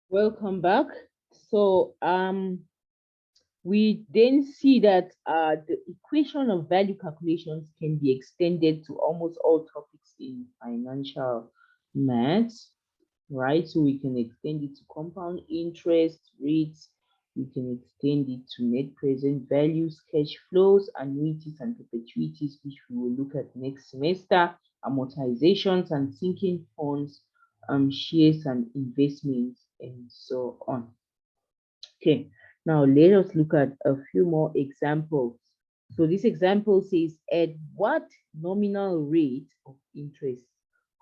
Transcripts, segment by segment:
Welcome back. So we then see that the equation of value calculations can be extended to almost all topics in financial maths, right? So we can extend it to compound interest rates, we can extend it to net present values, cash flows, annuities and perpetuities, which we will look at next semester, amortizations and sinking funds, shares and investments, and so on. Okay, now let us look at a few more examples. So this example says, at what nominal rate of interest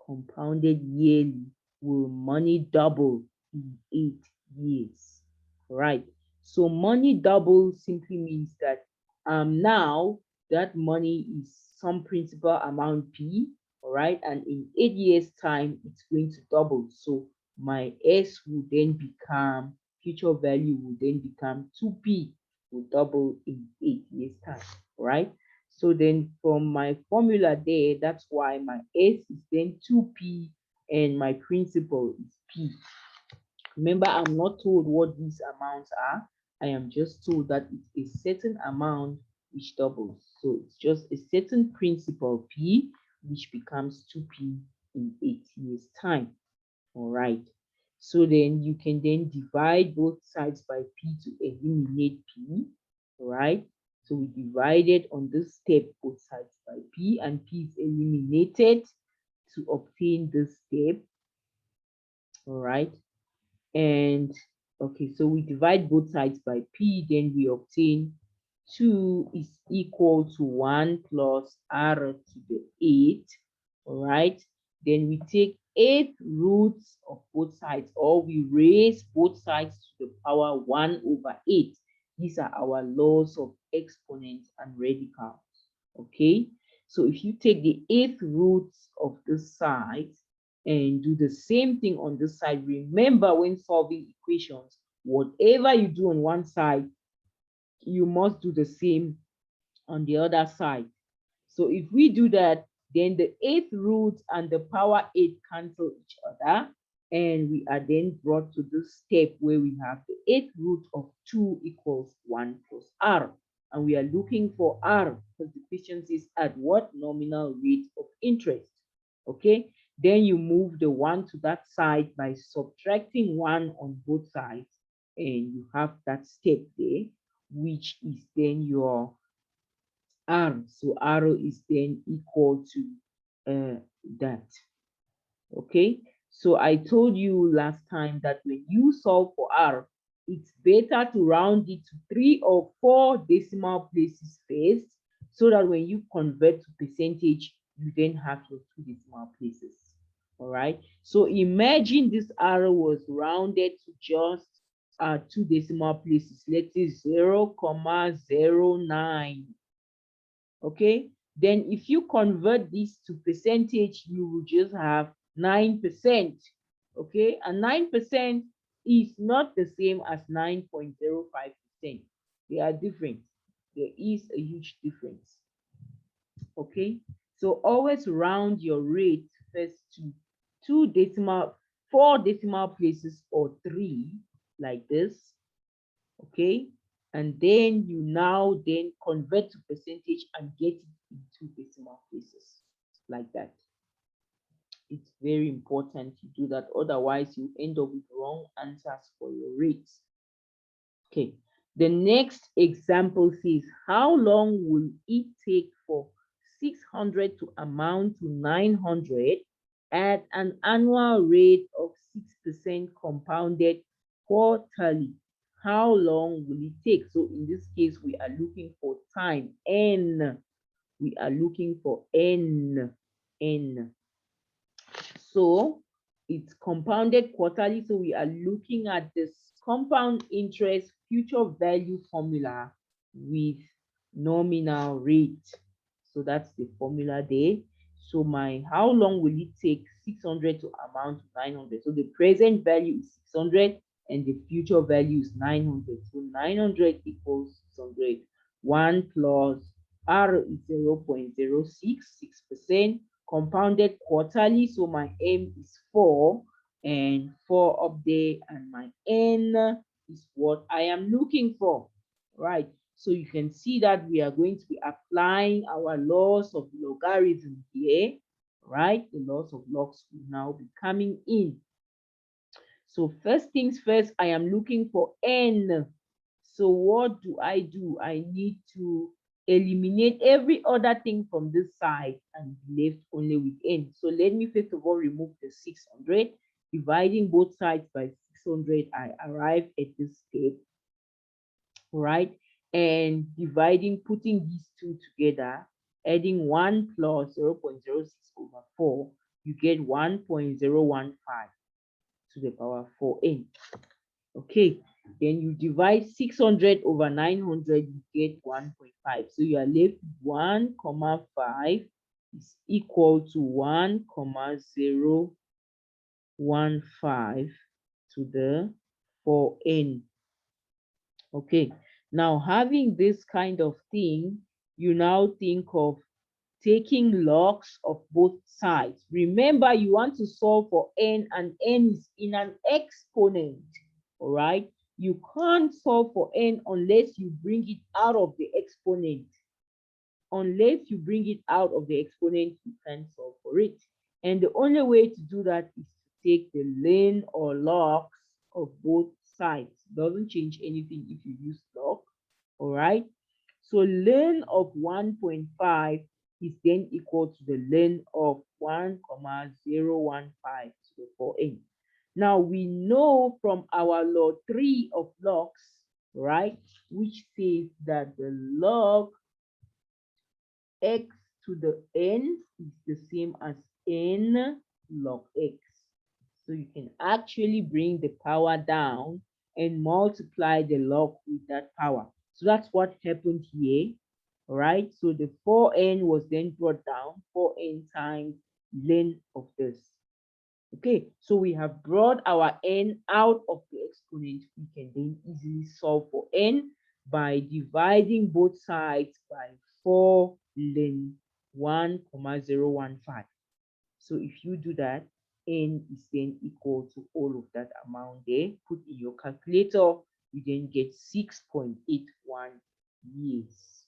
compounded yearly will money double in 8 years? Right. So money double simply means that now that money is some principal amount P, all right, and in 8 years time it's going to double. So my S will then become, future value will then become 2p, will double in 8 years time, right? So then from my formula there, that's why my S is then 2p and my principal is p. Remember, I'm not told what these amounts are. I am just told that it's a certain amount which doubles. So it's just a certain principal p which becomes 2p in 8 years time. All right. So then you can then divide both sides by p to eliminate p. All right. So we divided on this step both sides by p, and p is eliminated to obtain this step. All right. And okay, so we divide both sides by p, then we obtain 2 is equal to 1 plus r to the 8. All right, then we take 8 roots of both sides, or we raise both sides to the power 1 over 8. These are our laws of exponents and radicals. Okay, so if you take the 8th roots of this side and do the same thing on this side, remember when solving equations, whatever you do on one side, you must do the same on the other side. So if we do that, then the 8th root and the power 8 cancel each other, and we are then brought to this step where we have the 8th root of 2 equals 1 plus r. And we are looking for r because the question says at what nominal rate of interest. Okay, then you move the 1 to that side by subtracting 1 on both sides, and you have that step there, which is then your r. So r is then equal to that. Okay, so I told you last time that when you solve for r, it's better to round it to 3 or 4 decimal places first, so that when you convert to percentage, you then have your 2 decimal places. All right, so imagine this r was rounded to just 2 decimal places. Let's say 0,09. Okay, then if you convert this to percentage, you will just have 9%. Okay, and 9% is not the same as 9.05%. They are different. There is a huge difference. Okay, so always round your rate first to 4 decimal places or 3, like this. Okay, and then you now then convert to percentage and get it into decimal places, like that. It's very important to do that, otherwise you end up with wrong answers for your rates. Okay, the next example says, how long will it take for 600 to amount to 900 at an annual rate of 6% compounded quarterly? How long will it take? So in this case, we are looking for time, n. We are looking for n. So it's compounded quarterly. So we are looking at this compound interest future value formula with nominal rate. So that's the formula there. So my, how long will it take 600 to amount to 900? So the present value is 600 and the future value is 900. So 900 equals 600. 1 plus R is 0.066%, compounded quarterly. So my M is 4. and 4 up there, and my n is what I am looking for, right? So you can see that we are going to be applying our laws of logarithm here, right? The laws of logs will now be coming in. So first things first, I am looking for n. So what do? I need to eliminate every other thing from this side and be left only with n. So let me first of all remove the 600. Dividing both sides by 600, I arrive at this step, right? And dividing, putting these two together, adding 1 plus 0.06 over 4, you get 1.015 to the power 4n. Okay, then you divide 600 over 900, you get 1.5. So you are left 1 comma 5 is equal to 1 comma 015 to the 4n. Okay, now having this kind of thing, you now think of taking logs of both sides. Remember, you want to solve for n, and n is in an exponent, all right? You can't solve for n unless you bring it out of the exponent. Unless you bring it out of the exponent, you can't solve for it. And the only way to do that is to take the ln or logs of both sides. Doesn't change anything if you use log, all right? So ln of 1.5 is then equal to the ln of 1,015 to the 4n. Now we know from our law 3 of logs, right, which says that the log x to the n is the same as n log x. So you can actually bring the power down and multiply the log with that power. So that's what happened here, right? So the 4n was then brought down, 4n times ln of this. Okay, so we have brought our n out of the exponent. We can then easily solve for n by dividing both sides by 4 ln 1,015. So if you do that, n is then equal to all of that amount there. Put in your calculator, you then get 6.81 years.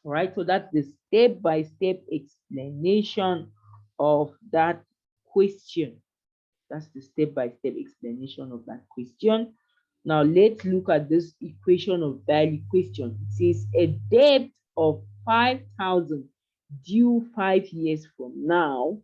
All right, so that's the step-by-step explanation of that question. That's the step-by-step explanation of that question. Now let's look at this equation of value question. It says a debt of 5,000 due 5 years from now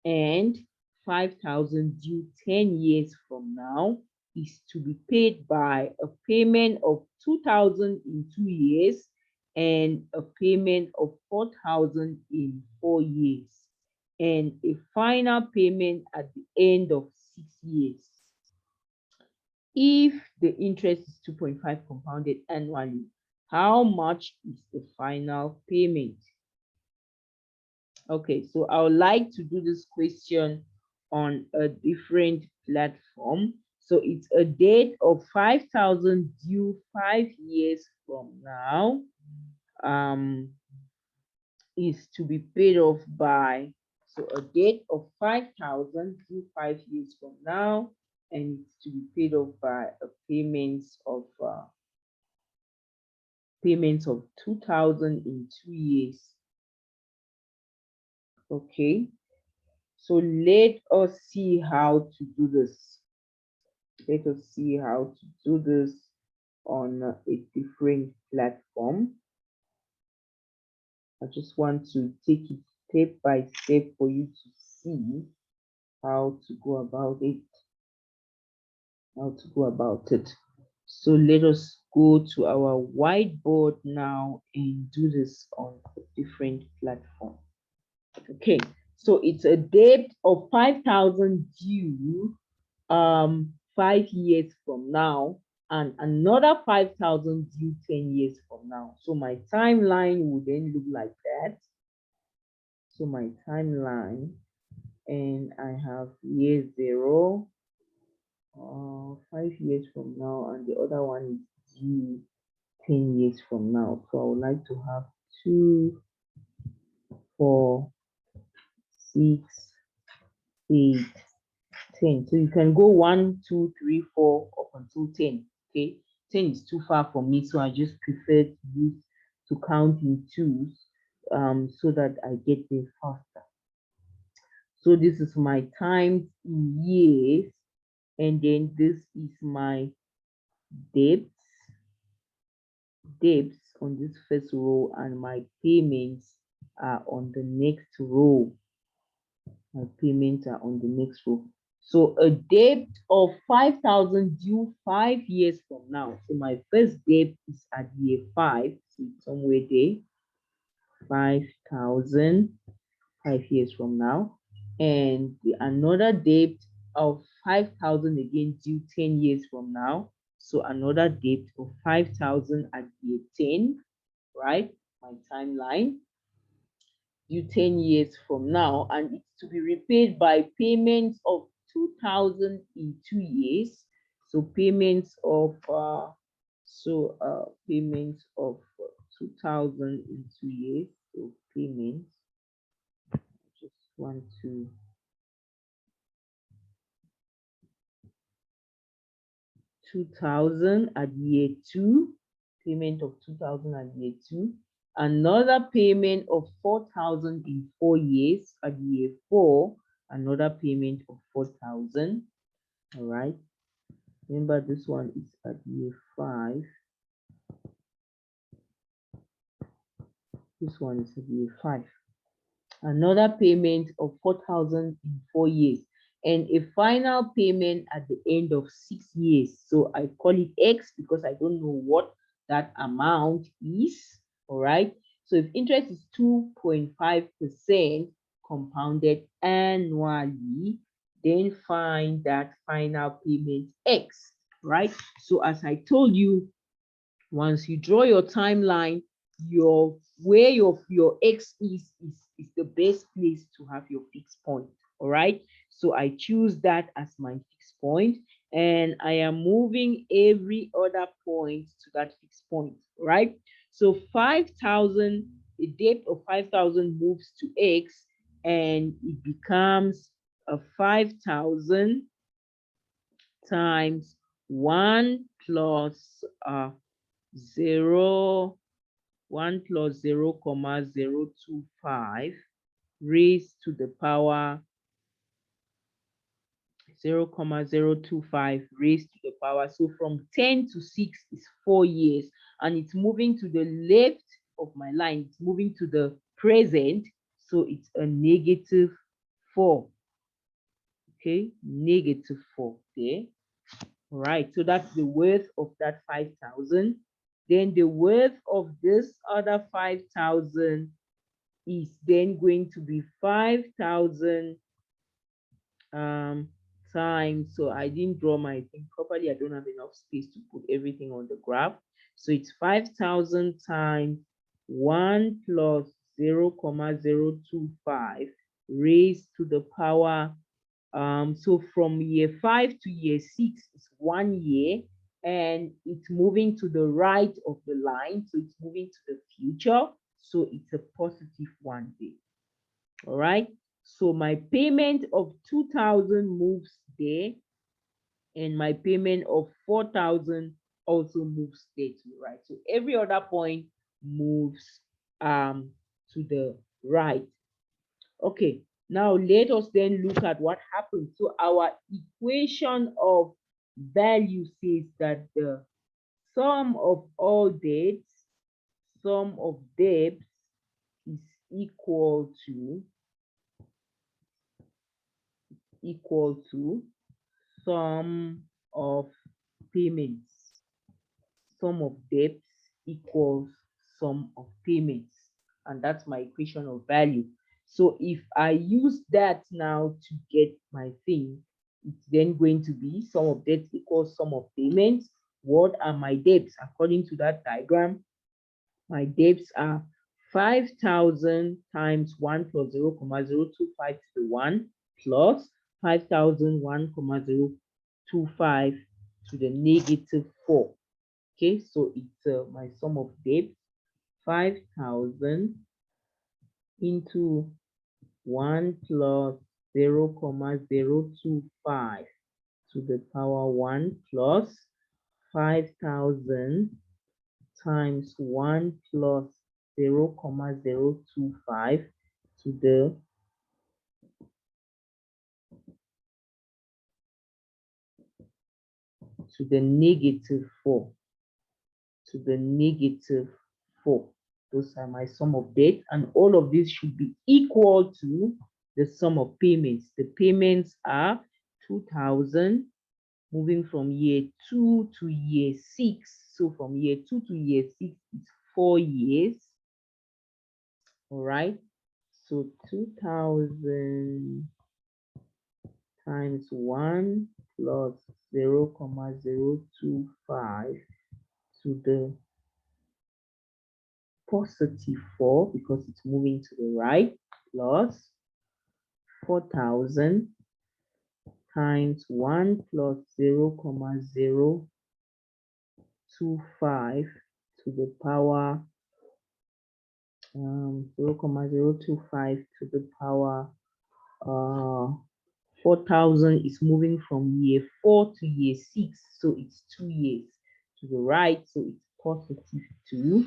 and 5,000 due 10 years from now is to be paid by a payment of 2,000 in 2 years and a payment of 4,000 in 4 years, and a final payment at the end of 6 years. If the interest is 2.5 compounded annually, how much is the final payment? Okay, so I would like to do this question on a different platform. So it's a debt of 5,000 due 5 years from now. Is to be paid off by, so a debt of 5,000 due 5 years from now, and it's to be paid off by a payments of 2,000 in 2 years. Okay, so let us see how to do this. Let us see how to do this on a different platform. I just want to take it step by step for you to see how to go about it. So let us go to our whiteboard now and do this on a different platform. Okay, so it's a debt of 5,000 due 5 years from now, and another 5,000 due 10 years from now. So my timeline would then look like that. So my timeline, and I have year 0, 5 years from now, and the other one is due 10 years from now. So I would like to have 2, 4, 6, 8, 10. So you can go 1, 2, 3, 4 up until 10. Okay, 10 is too far for me, so I just prefer to use to count in twos so that I get there faster. So this is my times in years, and then this is my debts on this first row, and my payments are on the next row. My payments are on the next row. So a debt of 5,000 due 5 years from now. So my first debt is at year 5, so it's somewhere there. 5,000 5 years from now, and another debt of 5,000 again due 10 years from now. So another debt of 5,000 at year 10, right? My timeline due 10 years from now, and it's to be repaid by payments of 2,000 in 2 years. So payments of payments of 2,000 in 2 years. So payments, just want to 2,000 at year 2, payment of 2,000 at year 2, another payment of 4,000 in 4 years at year 4, another payment of 4,000. All right, remember this one is at year 5, this one is at year 5, another payment of 4,000 in 4 years, and a final payment at the end of 6 years. So I call it X because I don't know what that amount is. All right, so if interest is 2.5% compounded annually, then find that final payment X, right? So as I told you, once you draw your timeline, where your X is the best place to have your fixed point. All right, so I choose that as my fixed point, and I am moving every other point to that fixed point. Right, so 5,000, a depth of 5,000 moves to X, and it becomes a 5,000 times 1 plus 0, 1 plus 0, comma 025 raised to the power 0, comma 025 raised to the power. So from 10 to 6 is 4 years, and it's moving to the left of my line. It's moving to the present, so it's a negative 4. Okay, negative 4 there. All right, so that's the worth of that 5,000. Then the worth of this other 5,000 is then going to be 5,000 times. So I didn't draw my thing properly. I don't have enough space to put everything on the graph. So it's 5,000 times 1 plus 0, comma 025 raised to the power. So from year 5 to year 6 is 1 year, and it's moving to the right of the line, so it's moving to the future, so it's a positive 1 day. All right, so my payment of 2,000 moves there, and my payment of 4,000 also moves there to the right. So every other point moves to the right. Okay, now let us then look at what happens. So our equation of value says that the sum of all debts, sum of debts is equal to sum of payments. Sum of debts equals sum of payments, and that's my equation of value. So if I use that now to get my thing, it's then going to be sum of debts equals sum of payments. What are my debts? According to that diagram, my debts are 5,000 times 1 plus 0, comma 025 to the 1 plus 5,001, comma 025 to the negative 4. Okay, so it's my sum of debts, 5,000 into 1 plus 0,025 to the power 1 plus 5,000 times 1 plus 0,025 to the -4, to the -4. Those are my sum of debt, and all of this should be equal to the sum of payments. The payments are 2,000 moving from year 2 to year 6. So from year 2 to year 6 is 4 years. All right. So 2,000 times 1 plus 0,025 to the +4, because it's moving to the right, plus 4,000 times 1 plus 0,025 to the power 0,025 to the power 4,000 is moving from year 4 to year 6, so it's 2 years to the right, so it's +2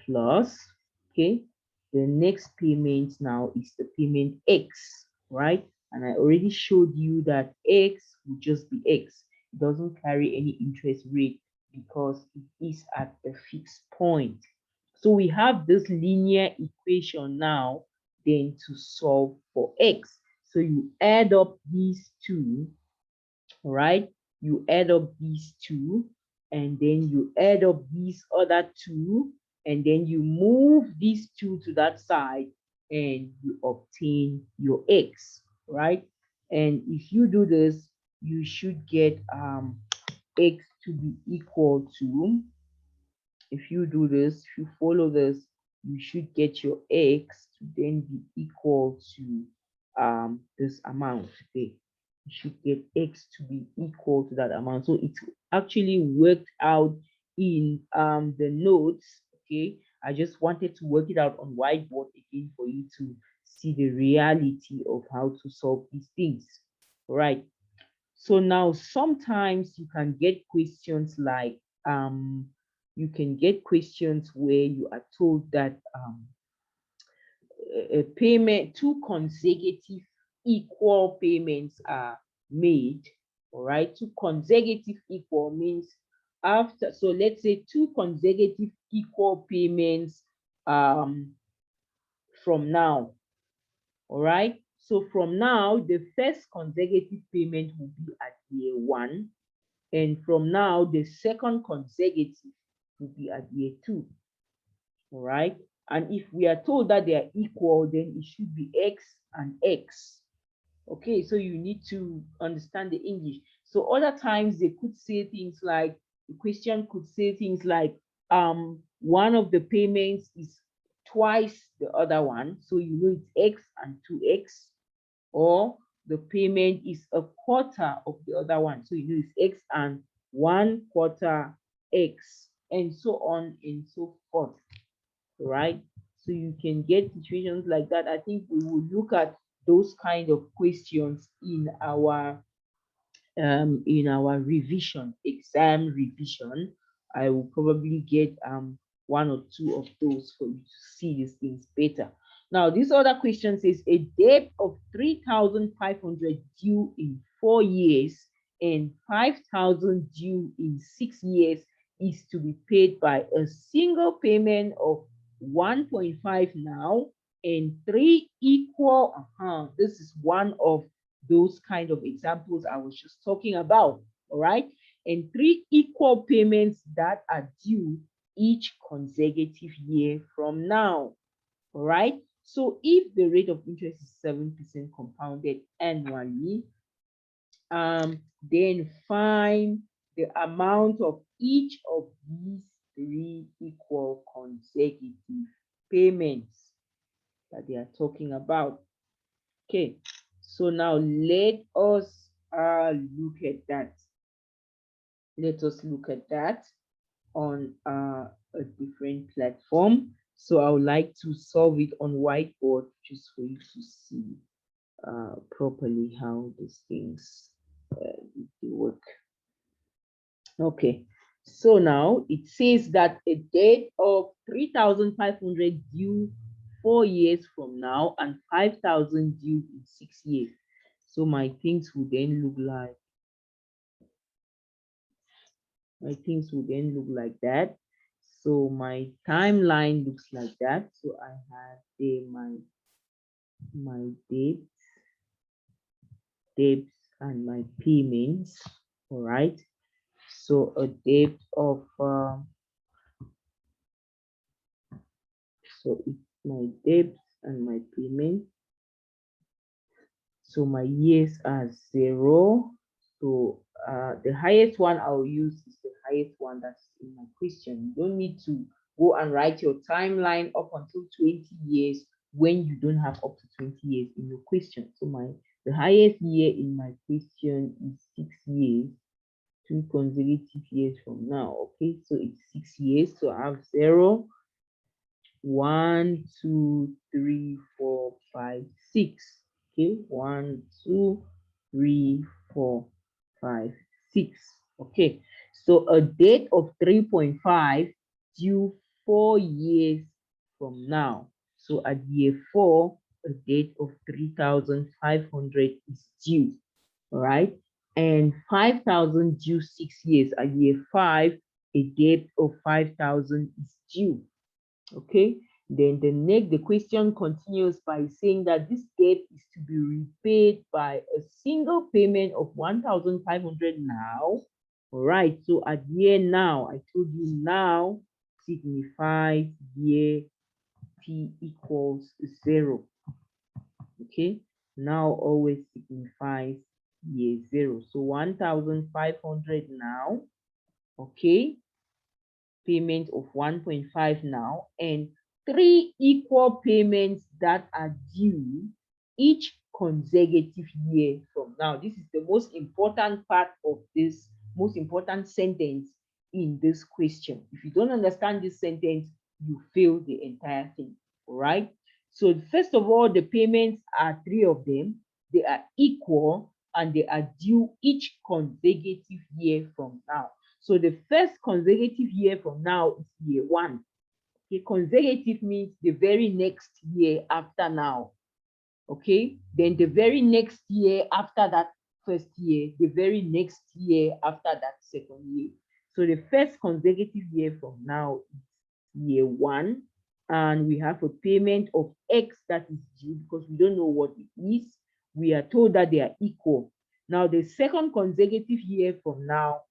plus, okay, the next payment now is the payment X, right? And I already showed you that X will just be X. It doesn't carry any interest rate because it is at a fixed point. So we have this linear equation now then to solve for X. So you add up these two, right? You add up these two, and then you add up these other two, and then you move these two to that side, and you obtain your X, right? And if you do this, you should get X to be equal to, if you do this, if you follow this, you should get your X to then be equal to this amount. Okay, you should get X to be equal to that amount. So it's actually worked out in the notes. Okay, I just wanted to work it out on whiteboard again for you to see the reality of how to solve these things. All right. So now sometimes you can get questions like you can get questions where you are told that a payment, two consecutive equal payments are made. All right, two consecutive equal means after, so let's say two consecutive equal payments from now. All right, so from now the first consecutive payment will be at year 1, and from now the second consecutive will be at year 2. All right, and if we are told that they are equal, then it should be X and X. Okay, so you need to understand the English. So other times they could say things like, the question could say things like one of the payments is twice the other one, so you know it's X and 2X, or the payment is a quarter of the other one, so you know it's X and 1/4 X, and so on and so forth, right? So you can get situations like that. I think we will look at those kind of questions in our revision, exam revision. I will probably get one or two of those for you to see these things better. Now, this other question says a debt of 3,500 due in 4 years and 5,000 due in 6 years is to be paid by a single payment of 1.5 now and 3 equal. This is one of those kind of examples I was just talking about. All right, and 3 equal payments that are due each consecutive year from now. All right, so if the rate of interest is 7% compounded annually, then find the amount of each of these 3 equal consecutive payments that they are talking about. Okay, so now let us look at that. Let us look at that on a different platform. So I would like to solve it on whiteboard just for you to see properly how these things work. Okay, so now it says that a debt of 3,500 due 4 years from now and 5,000 due in 6 years. So my things will then look like that. So my timeline looks like that. So I have there my debts and my payments. All right. So a debt of so it's my debts and my payment. So my years are 0. So the highest one I'll use is the highest one that's in my question. You don't need to go and write your timeline up until 20 years when you don't have up to 20 years in your question. So the highest year in my question is 6 years, 2 consecutive years from now. Okay, so it's 6 years. So I have 0, 1, 2, 3, 4, 5, 6. Okay, 1, 2, 3, 4, 5, 6. Okay, so a date of 3.5 due 4 years from now. So at year 4, a date of 3,500 is due. All right, and 5,000 due 6 years. At year 5, a debt of 5,000 is due. Okay, then the question continues by saying that this debt is to be repaid by a single payment of 1,500 now. All right, so at year now, I told you now signifies year t equals 0. Okay, now always signifies year 0. So 1,500 now. Okay, payment of 1.5 now, and 3 equal payments that are due each consecutive year from now. This is the most important part of this, most important sentence in this question. If you don't understand this sentence, you fail the entire thing. All right. So first of all, the payments are 3 of them. They are equal and they are due each consecutive year from now. So the first consecutive year from now is year 1. Okay, consecutive means the very next year after now. Okay, then the very next year after that first year, the very next year after that second year. So the first consecutive year from now is year 1, and we have a payment of X that is due because we don't know what it is. We are told that they are equal. Now, the second consecutive year from now,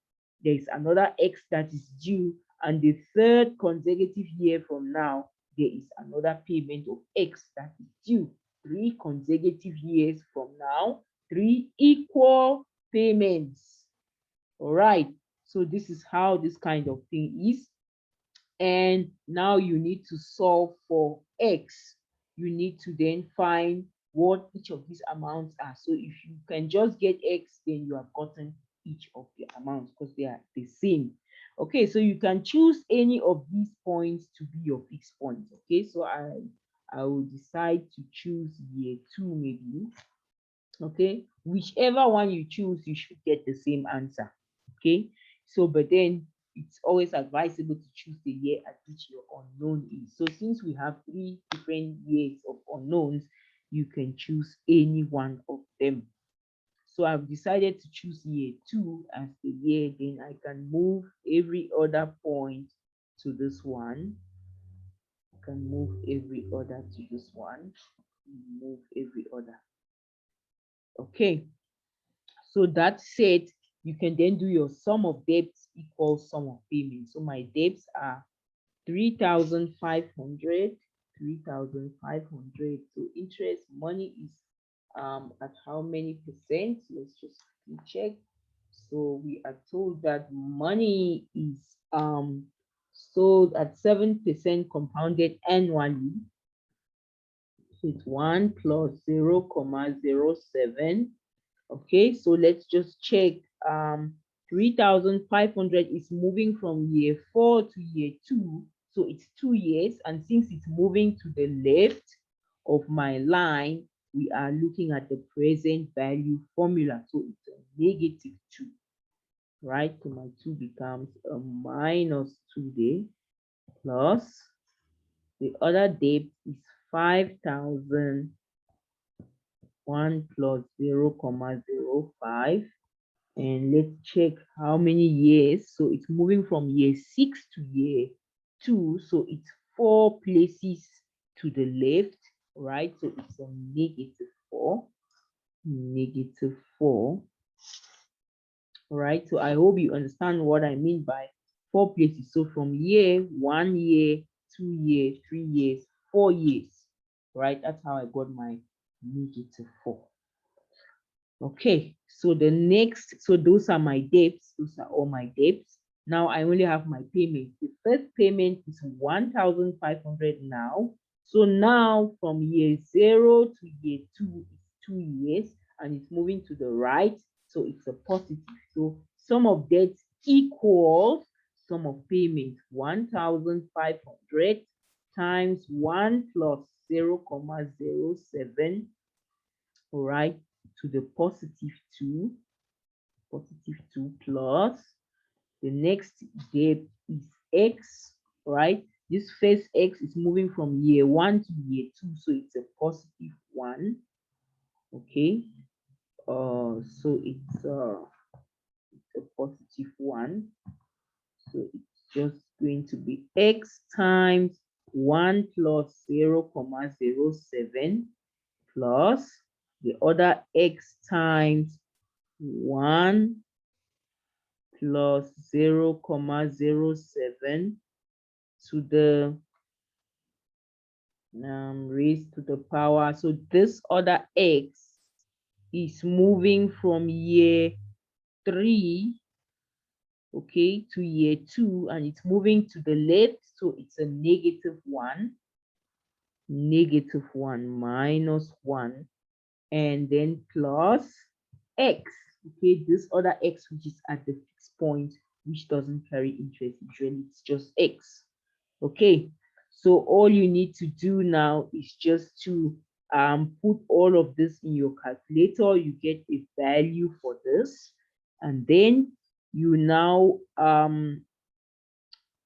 there is another X that is due, and the third consecutive year from now, there is another payment of X that is due. 3 consecutive years from now, 3 equal payments. All right, so this is how this kind of thing is. And now you need to solve for X. You need to then find what each of these amounts are. So if you can just get X, then you have gotten each of the amounts because they are the same. Okay, so you can choose any of these points to be your fixed points. Okay, so I will decide to choose year 2 maybe. Okay, whichever one you choose, you should get the same answer. Okay, so but then it's always advisable to choose the year at which your unknown is. So since we have 3 different years of unknowns, you can choose any one of them. So I've decided to choose year 2 as the year. Then I can move every other point to this one. I can move every other to this one. Move every other. Okay. So that said, you can then do your sum of debts equals sum of payments. So my debts are 3,500, 3,500. So interest money is at how many percent? Let's just check. So we are told that money is sold at 7% compounded annually. So it's 1 plus 0,07. Okay, so let's just check. 3,500 is moving from year 4 to year 2. So it's 2 years, and since it's moving to the left of my line, we are looking at the present value formula. So it's a -2, right? So my 2 becomes a -2 there, plus the other debt is 5,000, 1 plus 0,05. And let's check how many years. So it's moving from year 6 to year 2. So it's 4 places to the left, right? So it's a -4, -4. All right. So I hope you understand what I mean by 4 places. So from year, 1 year, 2 years, 3 years, 4 years, right? That's how I got my -4. Okay, so the next, so those are my debts. Those are all my debts. Now I only have my payment. The first payment is 1,500 now. So now from year 0 to year 2 is 2 years, and it's moving to the right. So it's a positive. So sum of debts equals sum of payment, 1,500 times 1 plus 0,07, all right, to the +2, plus the next debt is x, right? This first x is moving from year 1 to year 2, so it's a +1. Okay, so it's a +1. So it's just going to be x times 1 plus 0,07 plus the other x times 1 plus 0,07 to the raised to the power. So this other x is moving from year 3, okay, to year 2, and it's moving to the left. So it's a -1, -1 minus 1, and then plus x, okay, this other x which is at the fixed point, which doesn't carry interest. Usually it's just x. Okay, so all you need to do now is just to put all of this in your calculator. You get a value for this, and then you now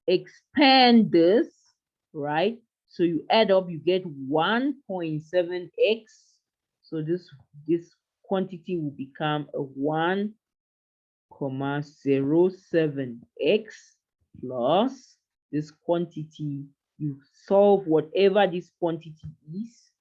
expand this, right? So you add up, you get 1.7x. So this quantity will become a 1,07x plus this quantity. You solve whatever this quantity is,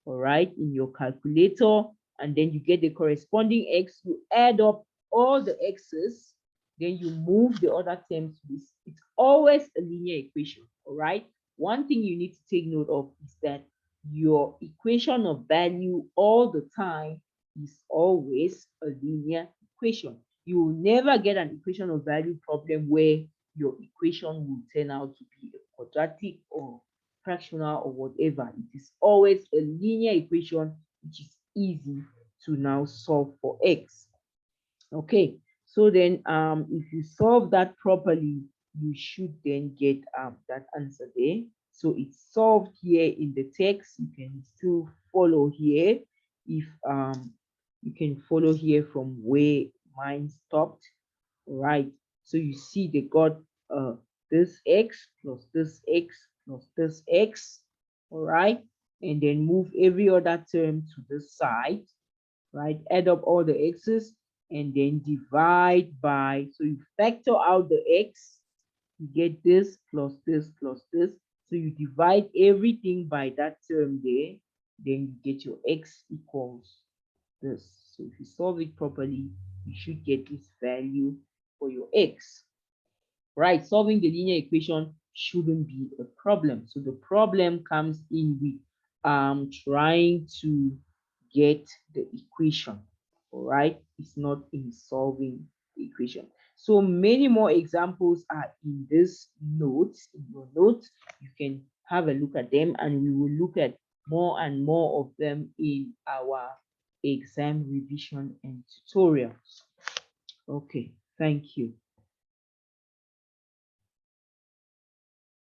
all right, in your calculator, and then you get the corresponding x. You add up all the x's, then you move the other terms with. It's always a linear equation, all right? One thing you need to take note of is that your equation of value all the time is always a linear equation. You will never get an equation of value problem where your equation will turn out to be a quadratic or fractional or whatever. It is always a linear equation, which is easy to now solve for x. Okay, so then if you solve that properly, you should then get that answer there. So it's solved here in the text. You can still follow here if you can follow here from where mine stopped, right? So you see they got this x plus this x plus this x, all right, and then move every other term to the side, right? Add up all the x's and then divide by, so you factor out the x, you get this plus this plus this. So you divide everything by that term there, then you get your x equals this. So if you solve it properly, you should get this value for your x. Right, solving the linear equation shouldn't be a problem. So the problem comes in with trying to get the equation. All right, it's not in solving the equation. So many more examples are in this notes, in your notes. You can have a look at them, and we will look at more and more of them in our exam revision and tutorials. Okay, thank you.